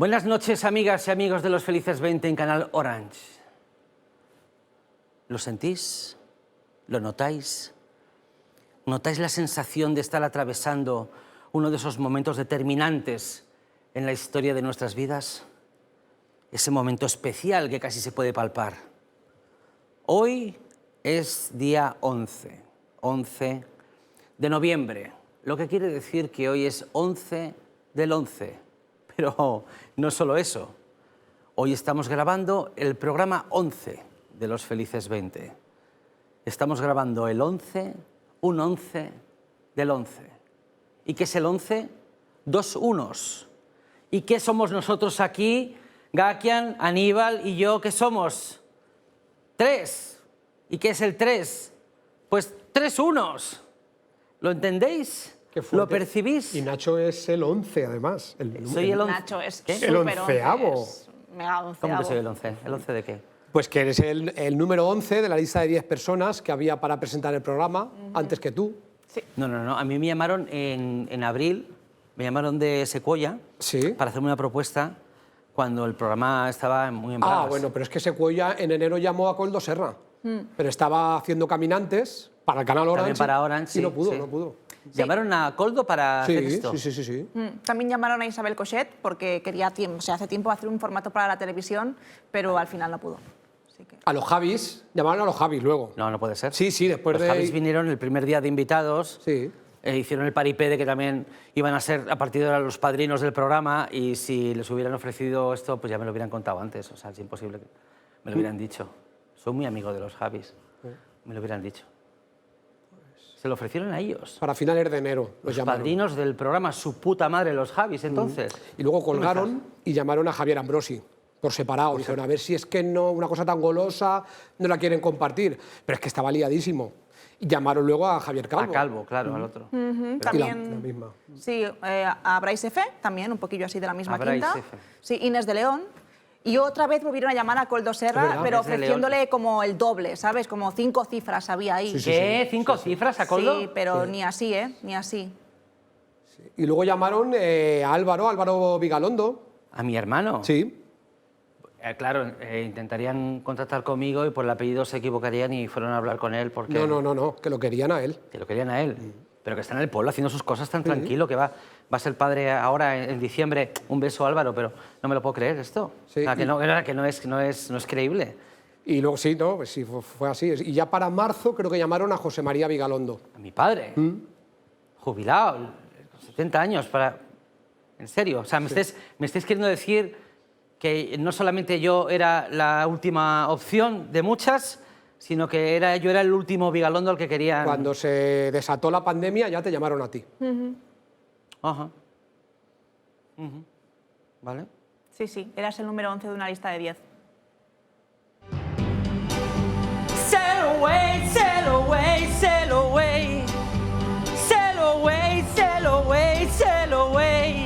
Buenas noches, amigas y amigos de Los Felices 20 en Canal Orange. ¿Lo sentís? ¿Lo notáis? ¿Notáis la sensación de estar atravesando uno de esos momentos determinantes en la historia de nuestras vidas? Ese momento especial que casi se puede palpar. Hoy es día 11 de noviembre, lo que quiere decir que hoy es 11 del 11. Pero no solo eso, hoy estamos grabando el programa 11 de Los Felices 20. Estamos grabando el 11, un 11 del 11. ¿Y qué es el 11? Dos unos. ¿Y qué somos nosotros aquí? Gakian, Aníbal y yo, ¿qué somos? Tres. ¿Y qué es el 3? Pues tres unos. ¿Lo entendéis? ¿Lo percibís? Y Nacho es el 11, además. Soy el 11. Nacho es ¿Qué? súper El onceavo. es mega onceavo. ¿Cómo que soy el 11? ¿El 11 de qué? Pues que eres el número 11 de la lista de 10 personas que había para presentar el programa, antes que tú. Sí. No. A mí me llamaron en abril, me llamaron de Secuoya Sí. para hacerme una propuesta cuando el programa estaba muy en bragas. Ah, bueno, pero es que Secuoya en enero llamó a Coldo Serra. Pero estaba haciendo Caminantes para el canal Orange. También para Orange, y no sí, pudo, sí. no pudo. ¿Llamaron a Coldo para hacer esto? Sí. También llamaron a Isabel Cochet porque quería tiempo, o sea, hace tiempo hacer un formato para la televisión, pero al final no pudo. Así que... A los Javis, llamaron a los Javis luego. No puede ser. Sí, después Los de... Javis vinieron el primer día de invitados, Sí. hicieron el paripé de que también iban a ser a partir de ahora los padrinos del programa y si les hubieran ofrecido esto, pues ya me lo hubieran contado antes. O sea, es imposible que me lo hubieran dicho. Soy muy amigo de los Javis. Me lo hubieran dicho. Se lo ofrecieron a ellos. Para finales de enero los llamaron. Padrinos del programa, su puta madre, los Javis, entonces. Y luego colgaron y llamaron a Javier Ambrosi por separado. Dijeron, a ver si es que no, una cosa tan golosa no la quieren compartir. Pero es que estaba liadísimo. Y llamaron luego a Javier Calvo. A Calvo, claro, al otro. Y También, la misma. sí, a Bryce F., también, un poquillo así de la misma A Bryce quinta. F. Sí, Inés de León. Y otra vez volvieron a llamar a Coldo Es Serra, verdad. pero Inés de León. ofreciéndole como el doble, ¿sabes? Como 5 cifras había ahí. Sí, ¿Qué? ¿5 cifras a Coldo? Sí, pero ni así, ¿eh? Ni así. Y luego llamaron a Álvaro Vigalondo. ¿A mi hermano? Sí. Claro, intentarían contactar conmigo y por el apellido se equivocarían y fueron a hablar con él porque... No, que lo querían a él. Que lo querían a él. Pero que está en el pueblo haciendo sus cosas tan tranquilo, que va a ser padre ahora en diciembre. Un beso, Álvaro, pero no me lo puedo creer esto. Sí, O sea, que no es creíble. Y luego sí, no, pues sí, fue así. Y ya para marzo creo que llamaron a José María Vigalondo. A mi padre, jubilado, con 70 años, para... En serio, o sea, me estáis queriendo decir que no solamente yo era la última opción de muchas, sino que yo era el último Vigalondo al que querían... Cuando se desató la pandemia ya te llamaron a ti. Ajá. ¿Vale? Sí, eras el número 11 de una lista de 10. Sail away, sail away, sail away. Sail away, sail away, sail away.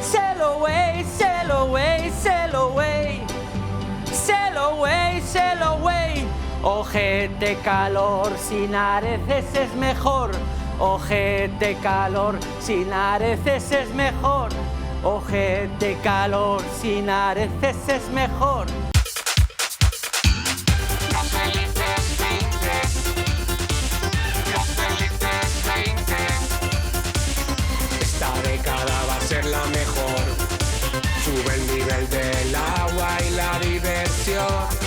Sail away, sail away, sail away. Sail away, sail away. Ojete calor, sin areces es mejor. Ojete calor, sin areces es mejor. Ojete calor, sin areces es mejor. Esta década va a ser la mejor. Sube el nivel del agua y la diversión.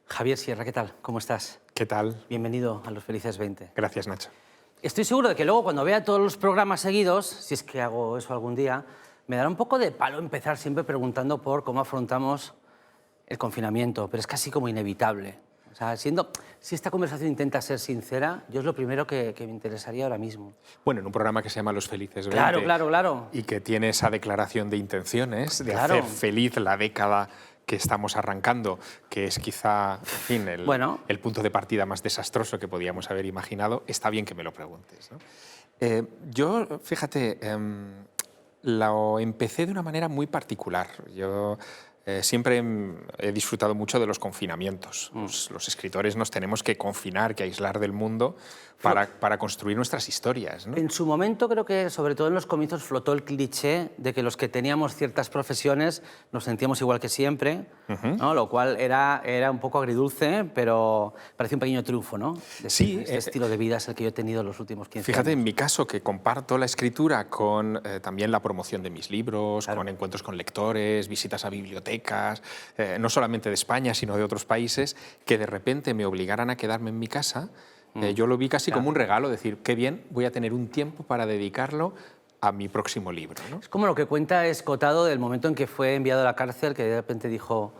Javier Sierra, ¿qué tal? ¿Cómo estás? ¿Qué tal? Bienvenido a Los Felices 20. Gracias, Nacho. Estoy seguro de que luego, cuando vea todos los programas seguidos, si es que hago eso algún día, me dará un poco de palo empezar siempre preguntando por cómo afrontamos el confinamiento, pero es casi como inevitable. O sea, si esta conversación intenta ser sincera, yo es lo primero que me interesaría ahora mismo. Bueno, en un programa que se llama Los Felices 20. Claro. Y que tiene esa declaración de intenciones de Claro. hacer feliz la década que estamos arrancando, que es quizá, en fin, el punto de partida más desastroso que podíamos haber imaginado. Está bien que me lo preguntes, ¿no? Yo, fíjate, lo empecé de una manera muy particular. Yo siempre he disfrutado mucho de los confinamientos. Los escritores nos tenemos que confinar, que aislar del mundo para construir nuestras historias, ¿no? En su momento creo que, sobre todo en los comienzos, flotó el cliché de que los que teníamos ciertas profesiones nos sentíamos igual que siempre, ¿no? Lo cual era un poco agridulce, pero parecía un pequeño triunfo, ¿no? Sí, este estilo de vida es el que yo he tenido los últimos 15 Fíjate, años. en mi caso, que comparto la escritura con también la promoción de mis libros, con encuentros con lectores, visitas a bibliotecas, no solamente de España, sino de otros países, que de repente me obligaran a quedarme en mi casa. Yo lo vi casi como un regalo, decir, qué bien, voy a tener un tiempo para dedicarlo a mi próximo libro, ¿no? Es como lo que cuenta Escotado del momento en que fue enviado a la cárcel, que de repente dijo,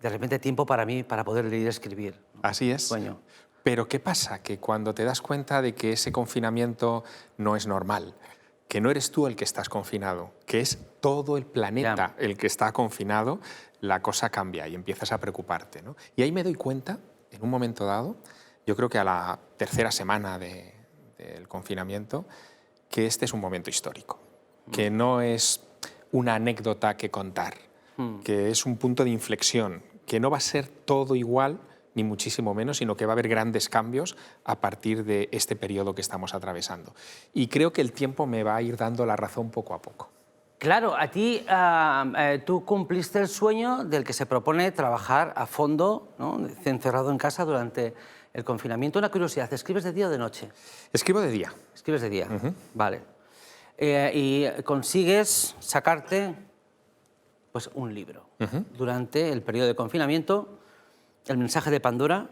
de repente tiempo para mí, para poder leer y escribir, ¿no? Así es. Sueño. Pero ¿qué pasa? Que cuando te das cuenta de que ese confinamiento no es normal, que no eres tú el que estás confinado, que es todo el planeta el que está confinado, la cosa cambia y empiezas a preocuparte, ¿no? Y ahí me doy cuenta, en un momento dado, yo creo que a la tercera semana del confinamiento, que este es un momento histórico, que no es una anécdota que contar, que es un punto de inflexión, que no va a ser todo igual, ni muchísimo menos, sino que va a haber grandes cambios a partir de este periodo que estamos atravesando. Y creo que el tiempo me va a ir dando la razón poco a poco. Claro, a ti tú cumpliste el sueño del que se propone trabajar a fondo, ¿no? Encerrado en casa durante el confinamiento. Una curiosidad, ¿escribes de día o de noche? Escribo de día. Escribes de día, vale. Y consigues sacarte pues, un libro durante el periodo de confinamiento, El mensaje de Pandora,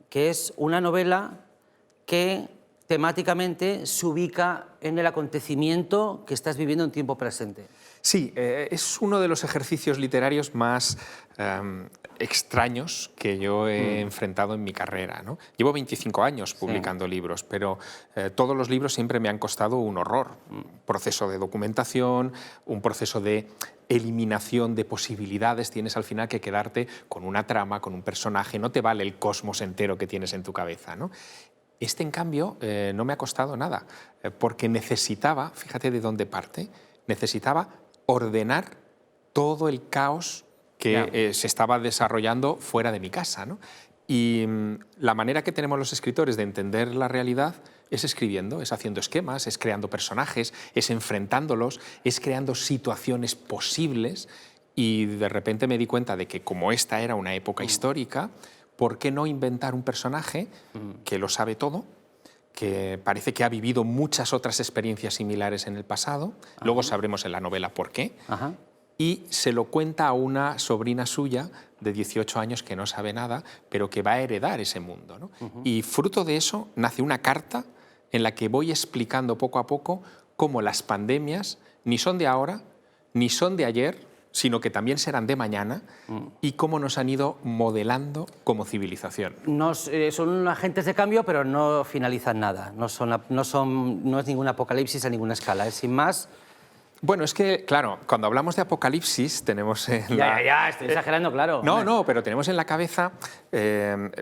que es una novela que temáticamente se ubica en el acontecimiento que estás viviendo en tiempo presente. Sí, es uno de los ejercicios literarios más extraños que yo he enfrentado en mi carrera, ¿no? Llevo 25 años publicando libros, pero todos los libros siempre me han costado un horror. Un proceso de documentación, un proceso de eliminación de posibilidades. Tienes al final que quedarte con una trama, con un personaje. No te vale el cosmos entero que tienes en tu cabeza, ¿no? Este, en cambio, no me ha costado nada, porque necesitaba, fíjate de dónde parte, necesitaba ordenar todo el caos que se estaba desarrollando fuera de mi casa, ¿no? Y la manera que tenemos los escritores de entender la realidad es escribiendo, es haciendo esquemas, es creando personajes, es enfrentándolos, es creando situaciones posibles. Y de repente me di cuenta de que como esta era una época histórica, ¿por qué no inventar un personaje que lo sabe todo, que parece que ha vivido muchas otras experiencias similares en el pasado? Luego sabremos en la novela por qué. Y se lo cuenta a una sobrina suya de 18 años que no sabe nada, pero que va a heredar ese mundo, ¿no? Y fruto de eso nace una carta en la que voy explicando poco a poco cómo las pandemias ni son de ahora, ni son de ayer, sino que también serán de mañana, y cómo nos han ido modelando como civilización. Son agentes de cambio, pero no finalizan nada. No es ningún apocalipsis a ninguna escala, es sin más. Bueno, es que, claro, cuando hablamos de apocalipsis tenemos en Ya, estoy exagerando, claro. No, pero tenemos en la cabeza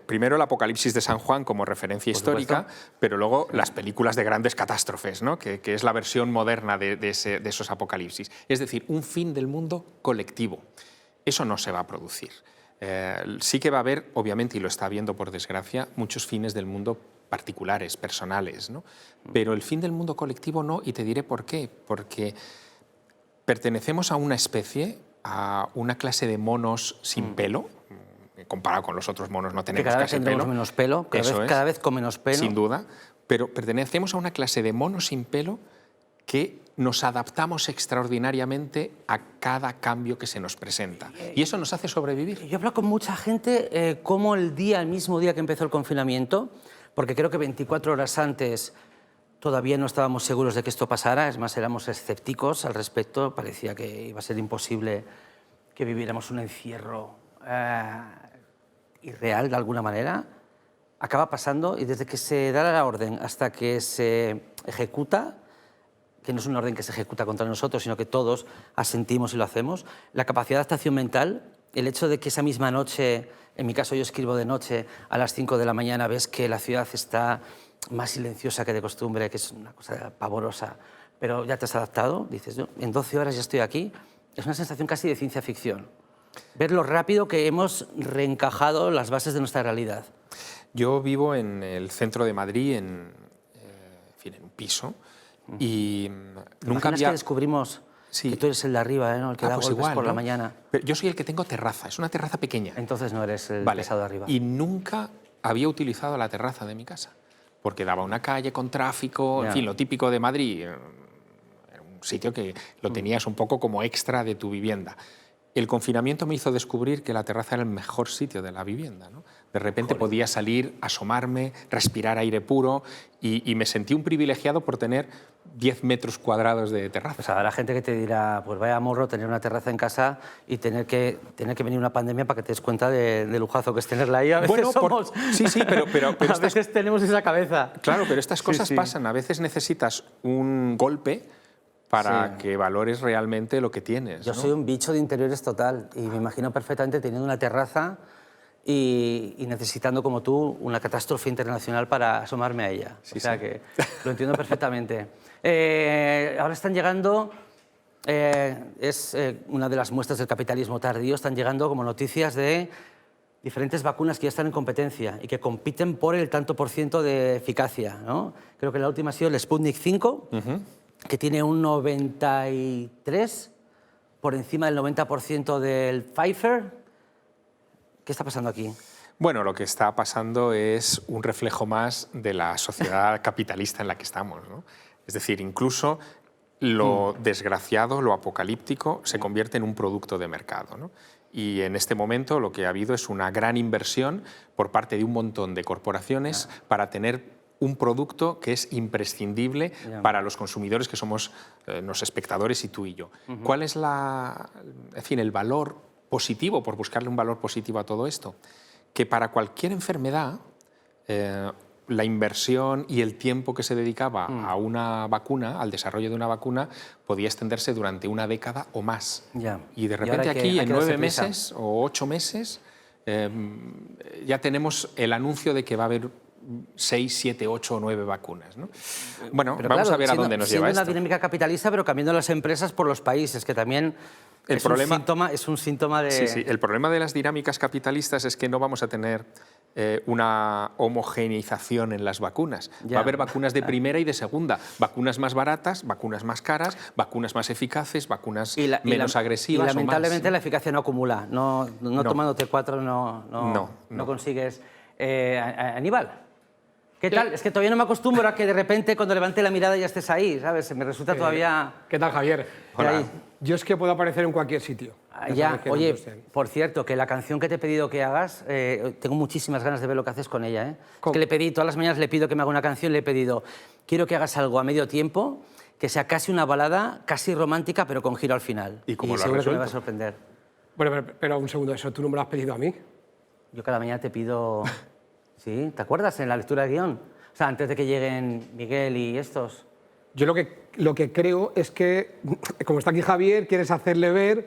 primero el apocalipsis de San Juan como referencia histórica, pero luego las películas de grandes catástrofes, ¿no? que es la versión moderna de esos apocalipsis. Es decir, un fin del mundo colectivo. Eso no se va a producir. Sí que va a haber, obviamente, y lo está habiendo por desgracia, muchos fines del mundo particulares, personales, ¿no? Pero el fin del mundo colectivo no, y te diré por qué. Porque pertenecemos a una especie, a una clase de monos sin pelo. Comparado con los otros monos no tenemos cada vez casi tendremos pelo. menos pelo, cada vez con menos pelo. Sin duda, pero pertenecemos a una clase de monos sin pelo que nos adaptamos extraordinariamente a cada cambio que se nos presenta. Y eso nos hace sobrevivir. Yo he hablado con mucha gente cómo el mismo día que empezó el confinamiento, porque creo que 24 horas antes todavía no estábamos seguros de que esto pasara, es más, éramos escépticos al respecto, parecía que iba a ser imposible que viviéramos un encierro irreal de alguna manera. Acaba pasando y desde que se da la orden hasta que se ejecuta, que no es una orden que se ejecuta contra nosotros, sino que todos asentimos y lo hacemos, la capacidad de adaptación mental, el hecho de que esa misma noche, en mi caso yo escribo de noche, a las 5 de la mañana ves que la ciudad está más silenciosa que de costumbre, que es una cosa pavorosa, pero ya te has adaptado, dices, yo en 12 horas ya estoy aquí, es una sensación casi de ciencia ficción. Ver lo rápido que hemos reencajado las bases de nuestra realidad. Yo vivo en el centro de Madrid, en un piso, y nunca había... que descubrimos que tú eres el de arriba, ¿no? El que da pues golpes igual, por la ¿no? mañana. Pero yo soy el que tengo terraza, es una terraza pequeña. Entonces no eres el Vale. pesado de arriba. Y nunca había utilizado la terraza de mi casa, porque daba una calle con tráfico, Ya. en fin, lo típico de Madrid. Era un sitio que lo tenías un poco como extra de tu vivienda. El confinamiento me hizo descubrir que la terraza era el mejor sitio de la vivienda, ¿no? De repente podía salir, asomarme, respirar aire puro y me sentí un privilegiado por tener 10 metros cuadrados de terraza. Pues habrá gente que te dirá, pues vaya morro tener una terraza en casa y tener que venir una pandemia para que te des cuenta de lujazo que es tenerla ahí. A veces Bueno, somos... sí, pero a veces tenemos esa cabeza. Claro, pero estas cosas sí. pasan. A veces necesitas un golpe para que valores realmente lo que tienes. Yo ¿no? soy un bicho de interiores total y me imagino perfectamente teniendo una terraza y necesitando, como tú, una catástrofe internacional para asomarme a ella. Sí, o sea sí. que lo entiendo perfectamente. Ahora están llegando, es una de las muestras del capitalismo tardío, están llegando como noticias de diferentes vacunas que ya están en competencia y que compiten por el tanto por ciento de eficacia, ¿no? Creo que la última ha sido el Sputnik 5, que tiene un 93% por encima del 90% del Pfizer. ¿Qué está pasando aquí? Bueno, lo que está pasando es un reflejo más de la sociedad capitalista en la que estamos, ¿no? Es decir, incluso lo desgraciado, lo apocalíptico, se convierte en un producto de mercado, ¿no? Y en este momento lo que ha habido es una gran inversión por parte de un montón de corporaciones para tener un producto que es imprescindible para los consumidores que somos los espectadores y tú y yo. ¿Cuál es el valor positivo, por buscarle un valor positivo a todo esto? Que para cualquier enfermedad la inversión y el tiempo que se dedicaba a una vacuna, al desarrollo de una vacuna, podía extenderse durante una década o más. Y de repente aquí, en 9 meses o 8 meses, ya tenemos el anuncio de que va a haber 6, 7, 8 o 9 vacunas, ¿no? Bueno, pero vamos claro, a ver a dónde nos lleva siendo esto. una dinámica capitalista, pero cambiando las empresas por los países, que también es un síntoma de... Sí. El problema de las dinámicas capitalistas es que no vamos a tener una homogeneización en las vacunas. Va a haber vacunas de primera y de segunda, vacunas más baratas, vacunas más caras, vacunas más eficaces, vacunas menos agresivas. Y lamentablemente o más. la eficacia no acumula. No. Tomándote 4 no consigues. Aníbal, ¿qué tal? Es que todavía no me acostumbro a que de repente cuando levante la mirada ya estés ahí, ¿sabes? Se me resulta todavía... ¿Qué tal, Javier? Hola. Yo es que puedo aparecer en cualquier sitio. Oye, por cierto, que la canción que te he pedido que hagas, tengo muchísimas ganas de ver lo que haces con ella. Es que le pedí, todas las mañanas le pido que me haga una canción, le he pedido, quiero que hagas algo a medio tiempo, que sea casi una balada, casi romántica, pero con giro al final. ¿Y cómo lo has seguro que me resuelto? va a sorprender. Bueno, pero un segundo, ¿eso tú no me lo has pedido a mí? Yo cada mañana te pido... ¿Sí? ¿Te acuerdas? En la lectura de guión. O sea, antes de que lleguen Miguel y estos. Yo lo que creo es que, como está aquí Javier, quieres hacerle ver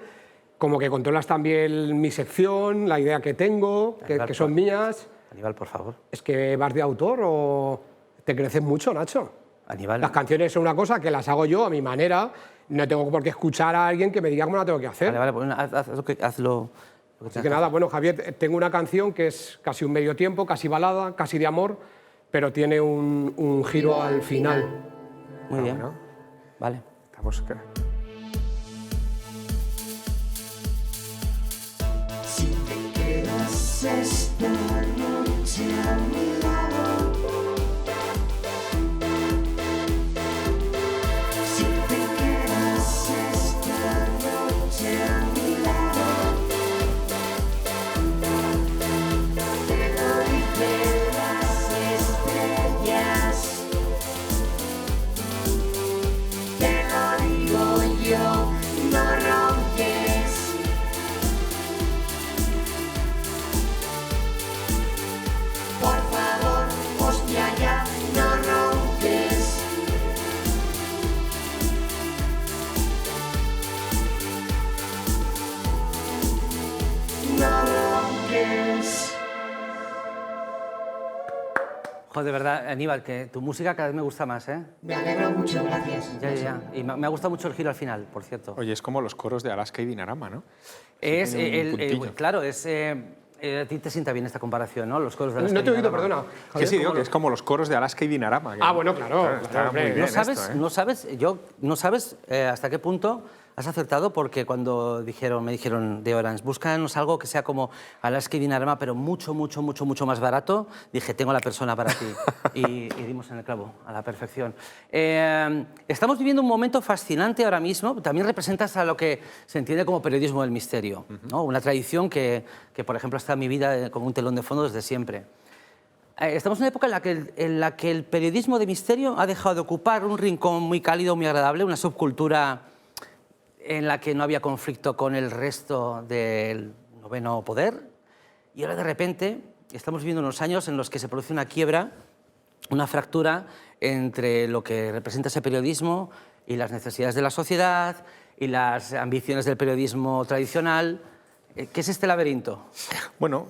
como que controlas también mi sección, la idea que tengo, que son mías. Aníbal, por favor. ¿Es que vas de autor o te creces mucho, Nacho? Aníbal. Las canciones son una cosa que las hago yo a mi manera. No tengo por qué escuchar a alguien que me diga cómo la tengo que hacer. Vale, pues hazlo. Así que nada, bueno, Javier, tengo una canción que es casi un medio tiempo, casi balada, casi de amor, pero tiene un giro al final. Muy bien. Bueno. Vale. Estamos... Si te quedas esta noche a mi lado, si te quedas esta noche a mi lado, te doy de las estrellas, te lo digo yo, no ronques. Por favor. Joder, de verdad, Aníbal, que tu música cada vez me gusta más, ¿eh? Me alegro mucho, gracias. Ya. Y me ha gustado mucho el giro al final, por cierto. Oye, es como los coros de Alaska y Dinarama, ¿no? Es, tiene un puntillo. claro, es... a ti te sienta bien esta comparación, ¿no? Los coros de las No te he oído, Dinarama. perdona. Que Javier, sí, digo ¿cómo que no? es como los coros de Alaska y Dinarama. Ah, bueno, claro, Está hombre. muy bien No esto, ¿eh? no sabes hasta qué punto has acertado, porque cuando me dijeron de Orange, búscanos algo que sea como Alaska y Dinarama, pero mucho más barato, dije, tengo la persona para ti. y dimos en el clavo, a la perfección. Estamos viviendo un momento fascinante ahora mismo. También representas a lo que se entiende como periodismo del misterio, ¿no? Una tradición que, por ejemplo, está en mi vida como un telón de fondo desde siempre. Estamos en una época en la que el periodismo de misterio ha dejado de ocupar un rincón muy cálido, muy agradable, una subcultura en la que no había conflicto con el resto del noveno poder. Y ahora, de repente, estamos viviendo unos años en los que se produce una quiebra, una fractura entre lo que representa ese periodismo y las necesidades de la sociedad y las ambiciones del periodismo tradicional. ¿Qué es este laberinto? Bueno,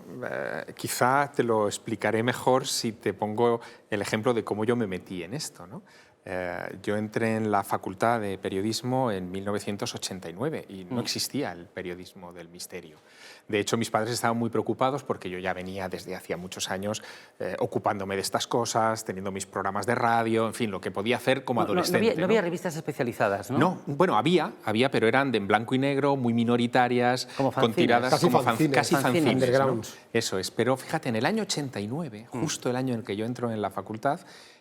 quizá te lo explicaré mejor si te pongo el ejemplo de cómo yo me metí en esto, ¿no? Yo entré en la Facultad de Periodismo en 1989 y no existía el periodismo del misterio. De hecho, mis padres estaban muy preocupados porque yo ya venía desde hacía muchos años ocupándome de estas cosas, teniendo mis programas de radio, en fin, lo que podía hacer como adolescente. No había revistas especializadas, ¿no? No, bueno, había, pero eran de en blanco y negro, muy minoritarias, Como con fanzines. tiradas Casi como fanzines. casi Fanzines. fanzines, ¿no? Undergrounds. Eso es, pero fíjate, en el año 89, justo el año en el que yo entro en la facultad,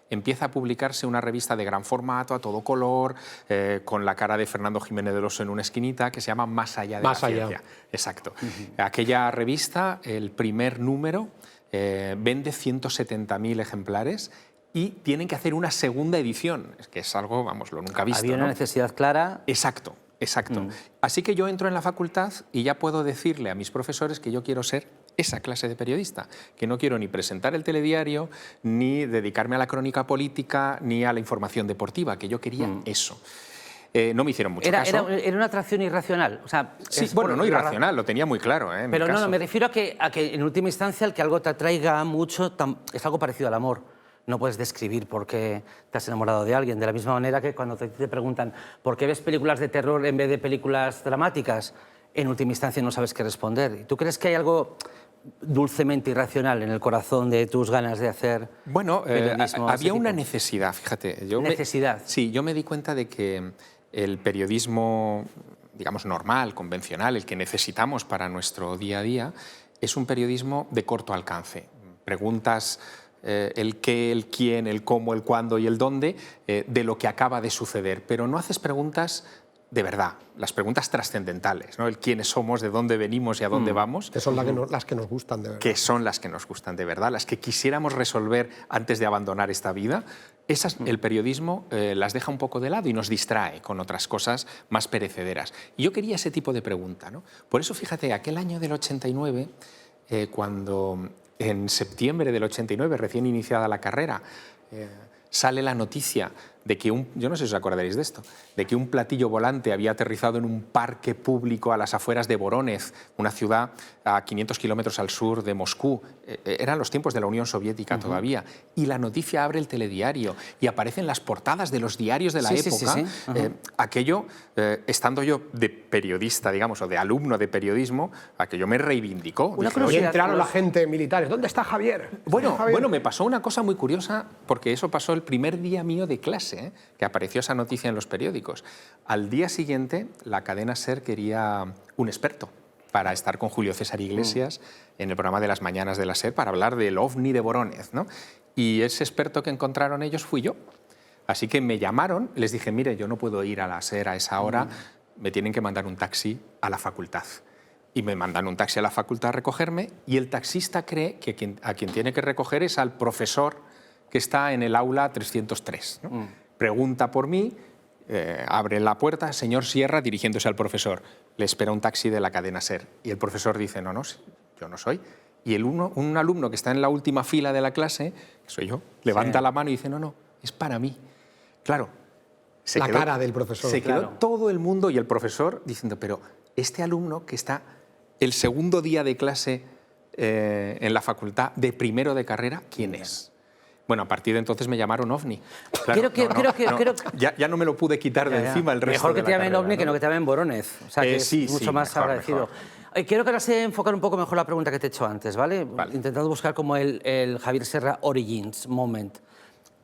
empieza a publicarse una revista de gran formato, a todo color, con la cara de Fernando Jiménez del Oso en una esquinita, que se llama Más allá de Más la allá. ciencia. Exacto. Aquella revista, el primer número, vende 170.000 ejemplares y tienen que hacer una segunda edición, que es algo, vamos, lo nunca visto. Había una ¿no? necesidad clara. Exacto. Así que yo entro en la facultad y ya puedo decirle a mis profesores que yo quiero ser esa clase de periodista, que no quiero ni presentar el telediario, ni dedicarme a la crónica política, ni a la información deportiva, que yo quería eso. No me hicieron mucho caso. Era una atracción irracional. O sea, Sí, es bueno, por no la irracional, lo tenía muy claro. En mi Pero caso. me refiero a que en última instancia el que algo te atraiga mucho es algo parecido al amor. No puedes describir por qué te has enamorado de alguien. De la misma manera que cuando te preguntan por qué ves películas de terror en vez de películas dramáticas, en última instancia no sabes qué responder. ¿Y tú crees que hay algo dulcemente irracional en el corazón de tus ganas de hacer Bueno, periodismo de ese había una tipo? necesidad, fíjate. Necesidad. Sí, yo me di cuenta de que el periodismo, digamos, normal, convencional, el que necesitamos para nuestro día a día, es un periodismo de corto alcance. Preguntas el qué, el quién, el cómo, el cuándo y el dónde de lo que acaba de suceder, pero no haces preguntas de verdad, las preguntas trascendentales, ¿no? El quiénes somos, de dónde venimos y a dónde vamos. Que son las que nos gustan, de verdad. Que son las que nos gustan de verdad, las que quisiéramos resolver antes de abandonar esta vida. Esas, el periodismo las deja un poco de lado y nos distrae con otras cosas más perecederas. Y yo quería ese tipo de pregunta, ¿no? Por eso, fíjate, aquel año del 89, cuando en septiembre del 89, recién iniciada la carrera, sale la noticia de que yo no sé si os acordaréis de esto, de que un platillo volante había aterrizado en un parque público a las afueras de Vorónezh, una ciudad a 500 kilómetros al sur de Moscú. Eran los tiempos de la Unión Soviética todavía. Y la noticia abre el telediario y aparecen las portadas de los diarios de la época. Sí. Aquello, estando yo de periodista, digamos, o de alumno de periodismo, aquello me reivindicó. Una Dije, Hoy curiosidad, entraron la gente militares. ¿Dónde está Javier? bueno, Javier. me pasó una cosa muy curiosa, porque eso pasó el primer día mío de clase, que apareció esa noticia en los periódicos. Al día siguiente, la cadena SER quería un experto para estar con Julio César Iglesias en el programa de las mañanas de la SER para hablar del OVNI de Vorónezh, ¿no? Y ese experto que encontraron ellos fui yo. Así que me llamaron, les dije, mire, yo no puedo ir a la SER a esa hora, me tienen que mandar un taxi a la facultad. Y me mandan un taxi a la facultad a recogerme y el taxista cree que a quien tiene que recoger es al profesor que está en el aula 303, ¿no? Pregunta por mí, abre la puerta, señor Sierra, dirigiéndose al profesor. Le espera un taxi de la cadena SER. Y el profesor dice, no, yo no soy. Y un alumno que está en la última fila de la clase, que soy yo, levanta la mano y dice, no, es para mí. Claro. La cara del profesor. Se quedó Claro. todo el mundo y el profesor diciendo, pero este alumno que está el segundo día de clase en la facultad de primero de carrera, ¿quién es? Bueno, a partir de entonces me llamaron OVNI. Ya no me lo pude quitar de encima el resto Mejor que de te la llamen carrera, OVNI ¿no? que no que te llamen Voronez. O sea, que sí, es mucho sí, más mejor, agradecido. mejor. Quiero que ahora sé enfocar un poco mejor la pregunta que te he hecho antes, ¿vale? Vale. Intentando buscar como el Javier Serra Origins Moment.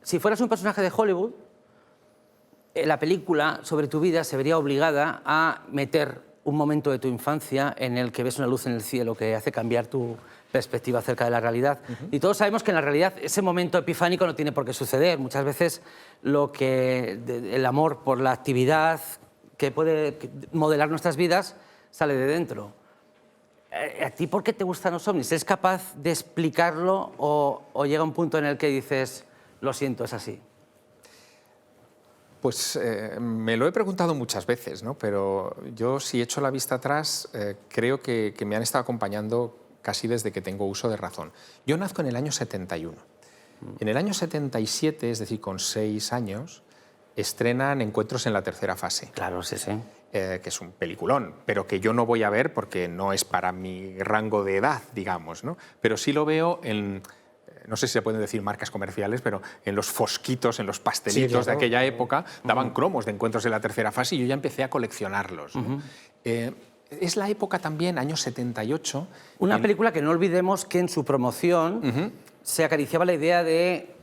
Si fueras un personaje de Hollywood, la película sobre tu vida se vería obligada a meter un momento de tu infancia en el que ves una luz en el cielo que hace cambiar tu perspectiva acerca de la realidad. Y todos sabemos que en la realidad ese momento epifánico no tiene por qué suceder. Muchas veces el amor por la actividad que puede modelar nuestras vidas sale de dentro. ¿A ti por qué te gustan los ovnis? ¿Eres capaz de explicarlo o llega un punto en el que dices, lo siento, es así? Pues me lo he preguntado muchas veces, ¿no? Pero yo, si echo la vista atrás, creo que me han estado acompañando casi desde que tengo uso de razón. Yo nazco en el año 71. En el año 77, es decir, con 6 años, estrenan Encuentros en la tercera fase. Claro, sí, sí. Que es un peliculón, pero que yo no voy a ver porque no es para mi rango de edad, digamos, ¿no? Pero sí lo veo en, no sé si se pueden decir marcas comerciales, pero en los fosquitos, en los pastelitos Sí, claro. de aquella época, daban cromos de Encuentros en la tercera fase y yo ya empecé a coleccionarlos, ¿no? Es la época también, año 78... Una película que no olvidemos que en su promoción se acariciaba la idea de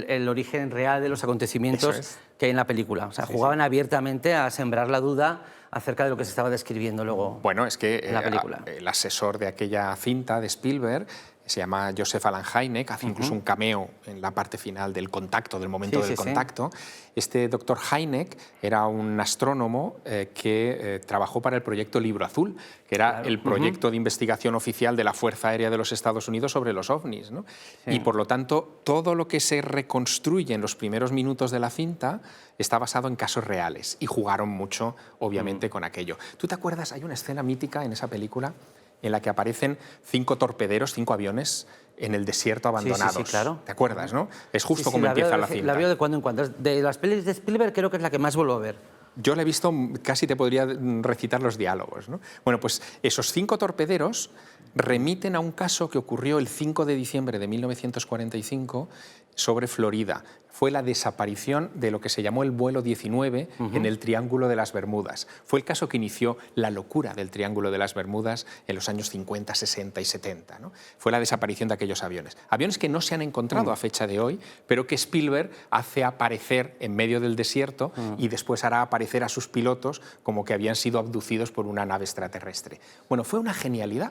el origen real de los acontecimientos Eso es. que hay en la película. O sea, jugaban abiertamente a sembrar la duda acerca de lo que se estaba describiendo luego Bueno, es que en la película. el asesor de aquella cinta de Spielberg se llama Joseph Alan Hynek, hace incluso un cameo en la parte final del contacto, del momento Sí, del sí, sí. contacto. Este doctor Hynek era un astrónomo que trabajó para el proyecto Libro Azul, que era el proyecto de investigación oficial de la Fuerza Aérea de los Estados Unidos sobre los ovnis, ¿no? Y por lo tanto, todo lo que se reconstruye en los primeros minutos de la cinta está basado en casos reales y jugaron mucho, obviamente, con aquello. ¿Tú te acuerdas? Hay una escena mítica en esa película en la que aparecen 5 torpederos, 5 aviones en el desierto abandonados. Sí, claro. ¿Te acuerdas, no? Es justo Sí, sí, como empieza la veo, cinta. La veo de cuando en cuando. De las pelis de Spielberg creo que es la que más vuelvo a ver. Yo la he visto, casi te podría recitar los diálogos, ¿no? Bueno, pues esos 5 torpederos remiten a un caso que ocurrió el 5 de diciembre de 1945 sobre Florida. Fue la desaparición de lo que se llamó el vuelo 19 en el Triángulo de las Bermudas. Fue el caso que inició la locura del Triángulo de las Bermudas en los años 50, 60 y 70, ¿no? Fue la desaparición de aquellos aviones. Aviones que no se han encontrado a fecha de hoy, pero que Spielberg hace aparecer en medio del desierto y después hará aparecer a sus pilotos como que habían sido abducidos por una nave extraterrestre. Bueno, fue una genialidad.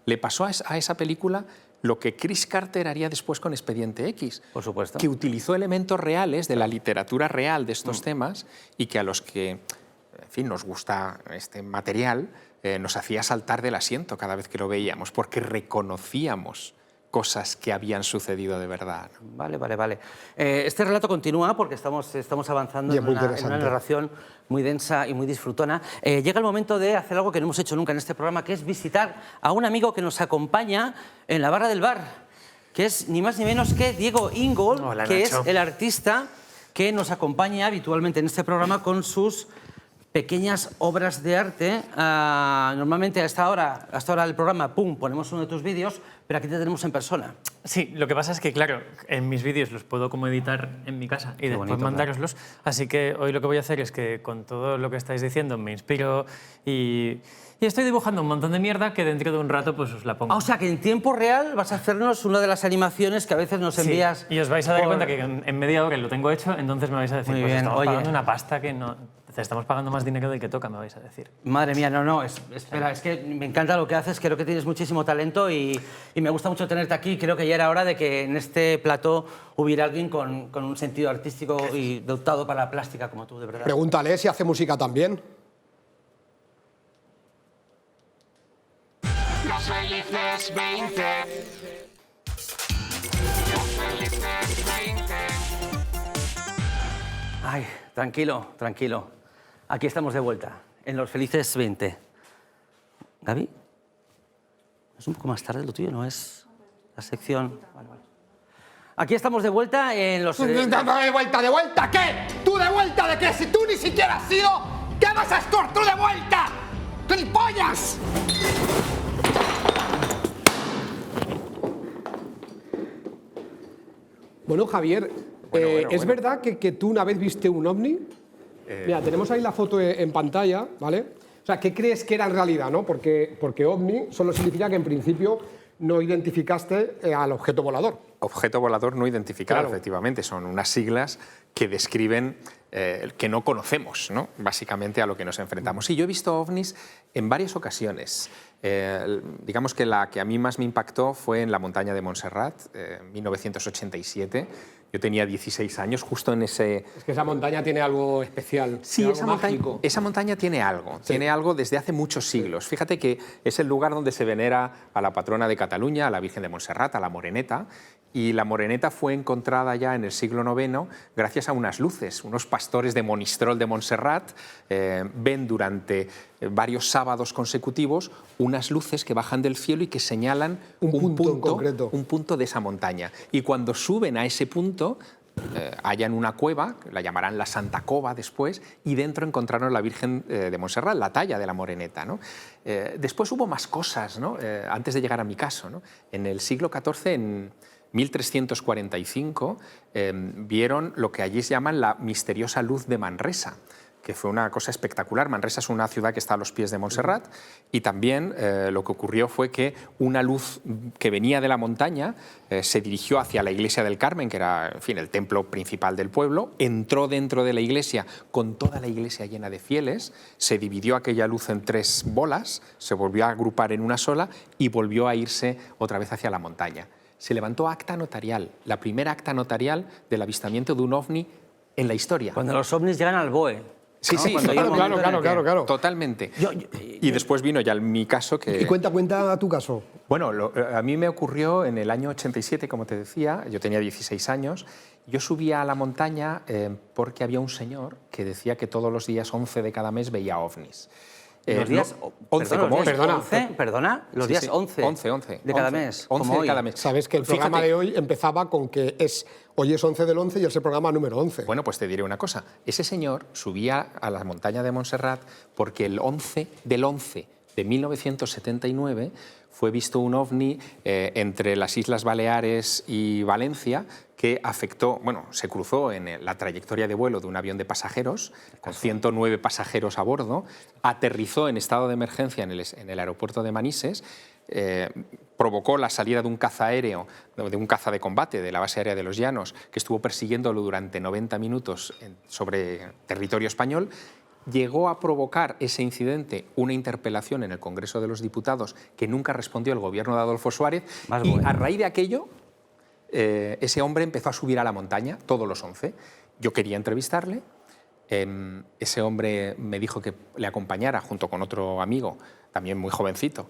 Le pasó a esa película lo que Chris Carter haría después con Expediente X. Por supuesto. Que utilizó elementos reales de la literatura real de estos temas y que a los que, en fin, nos gusta este material, nos hacía saltar del asiento cada vez que lo veíamos, porque reconocíamos cosas que habían sucedido de verdad, ¿no? Vale. Este relato continúa porque estamos avanzando Y en es muy una interesante. narración muy densa y muy disfrutona. Llega el momento de hacer algo que no hemos hecho nunca en este programa, que es visitar a un amigo que nos acompaña en la barra del bar, que es ni más ni menos que Diego Ingold, Hola, que Nacho. es el artista que nos acompaña habitualmente en este programa con sus pequeñas obras de arte. Normalmente a esta hora del programa, ponemos uno de tus vídeos, pero aquí te tenemos en persona. Sí, lo que pasa es que, claro, en mis vídeos los puedo como editar en mi casa y después bonito, mandároslos. Así que hoy lo que voy a hacer es que con todo lo que estáis diciendo me inspiro y estoy dibujando un montón de mierda que dentro de un rato pues os la pongo. O sea, que en tiempo real vas a hacernos una de las animaciones que a veces nos Sí, envías. y os vais a dar por- cuenta que en media hora lo tengo hecho, entonces me vais a decir, Muy pues bien, estamos oye. pagando una pasta que no... Estamos pagando más dinero del que toca, me vais a decir. Madre mía, no, espera, es que me encanta lo que haces, creo que tienes muchísimo talento y me gusta mucho tenerte aquí. Creo que ya era hora de que en este plató hubiera alguien con un sentido artístico y dotado para la plástica como tú, de verdad. Pregúntale si hace música también. Los felices 20. Los felices 20. Ay, tranquilo. Aquí estamos de vuelta, en Los Felices 20. ¿Gaby? Es un poco más tarde lo tuyo, ¿no? Es la sección... Vale. Aquí estamos de vuelta en Los... ¿De vuelta qué? ¿Tú de vuelta de qué? Si tú ni siquiera has sido... ¿Qué vas a estar tú de vuelta? ¡Gilipollas! Bueno, Javier, ¿es verdad que tú una vez viste un ovni? Mira, tenemos ahí la foto en pantalla, ¿vale? O sea, ¿qué crees que era en realidad, no? Porque ovni solo significa que en principio no identificaste al objeto volador. Objeto volador no identificado, Claro. efectivamente. Son unas siglas que describen que no conocemos, ¿no? Básicamente a lo que nos enfrentamos. Y yo he visto ovnis en varias ocasiones. Digamos que la que a mí más me impactó fue en la montaña de Montserrat, en 1987. Yo tenía 16 años, justo en ese... Es que esa montaña tiene algo especial, Sí, tiene algo mágico. esa montaña tiene algo desde hace muchos siglos. Fíjate que es el lugar donde se venera a la patrona de Cataluña, a la Virgen de Montserrat, a la Moreneta, y la Moreneta fue encontrada ya en el siglo IX gracias a unas luces. Unos pastores de Monistrol de Montserrat ven durante varios sábados consecutivos unas luces que bajan del cielo y que señalan Un punto en concreto. un punto de esa montaña. Y cuando suben a ese punto, hallan una cueva, la llamarán la Santa Cova después, y dentro encontraron la Virgen de Montserrat, la talla de la Moreneta, ¿no? Después hubo más cosas, ¿no? Antes de llegar a mi caso, ¿no? En el siglo XIV, en 1345, vieron lo que allí se llaman la misteriosa luz de Manresa, que fue una cosa espectacular. Manresa es una ciudad que está a los pies de Montserrat, y también lo que ocurrió fue que una luz que venía de la montaña se dirigió hacia la iglesia del Carmen, que era, en fin, el templo principal del pueblo, entró dentro de la iglesia con toda la iglesia llena de fieles, se dividió aquella luz en 3 bolas, se volvió a agrupar en una sola y volvió a irse otra vez hacia la montaña. Se levantó acta notarial, la primera acta notarial del avistamiento de un ovni en la historia. Cuando los ovnis llegan al BOE. Sí, ¿no? sí, Cuando llega un claro, momento en el que- claro. Totalmente. Yo- y después vino ya mi caso que... Y cuenta tu caso. Bueno, a mí me ocurrió en el año 87, como te decía, yo tenía 16 años, yo subía a la montaña porque había un señor que decía que todos los días 11 de cada mes veía ovnis. Los días, 11 perdona, como los hoy. días 11, perdona, los Sí, días sí, 11, 11 de cada mes, 11 como de hoy. cada mes. Sabes que el programa Fíjate, de hoy empezaba con que hoy es 11 del 11 y es el programa número 11. Bueno, pues te diré una cosa. Ese señor subía a la montaña de Montserrat porque el 11 del 11 de 1979 fue visto un ovni entre las Islas Baleares y Valencia que afectó, bueno, se cruzó en la trayectoria de vuelo de un avión de pasajeros con 109 pasajeros a bordo, aterrizó en estado de emergencia en el aeropuerto de Manises, provocó la salida de un caza aéreo, de un caza de combate de la base aérea de Los Llanos, que estuvo persiguiéndolo durante 90 minutos sobre territorio español. Llegó a provocar ese incidente una interpelación en el Congreso de los Diputados que nunca respondió el gobierno de Adolfo Suárez, Más y bueno. a raíz de aquello ese hombre empezó a subir a la montaña todos los 11. Yo quería entrevistarle. Ese hombre me dijo que le acompañara junto con otro amigo, también muy jovencito,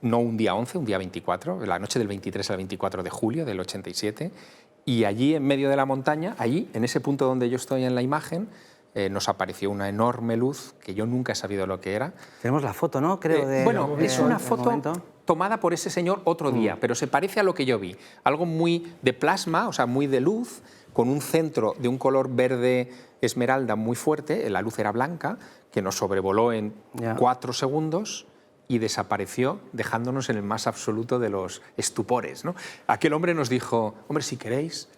no un día 11, un día 24, la noche del 23 al 24 de julio del 87, y allí en medio de la montaña, allí, en ese punto donde yo estoy en la imagen, nos apareció una enorme luz que yo nunca he sabido lo que era. Tenemos la foto, ¿no? Creo Bueno, es una del foto momento. tomada por ese señor otro día, pero se parece a lo que yo vi. Algo muy de plasma, o sea, muy de luz, con un centro de un color verde esmeralda muy fuerte, la luz era blanca, que nos sobrevoló en Ya. 4 segundos y desapareció, dejándonos en el más absoluto de los estupores, ¿no? Aquel hombre nos dijo, hombre, si queréis,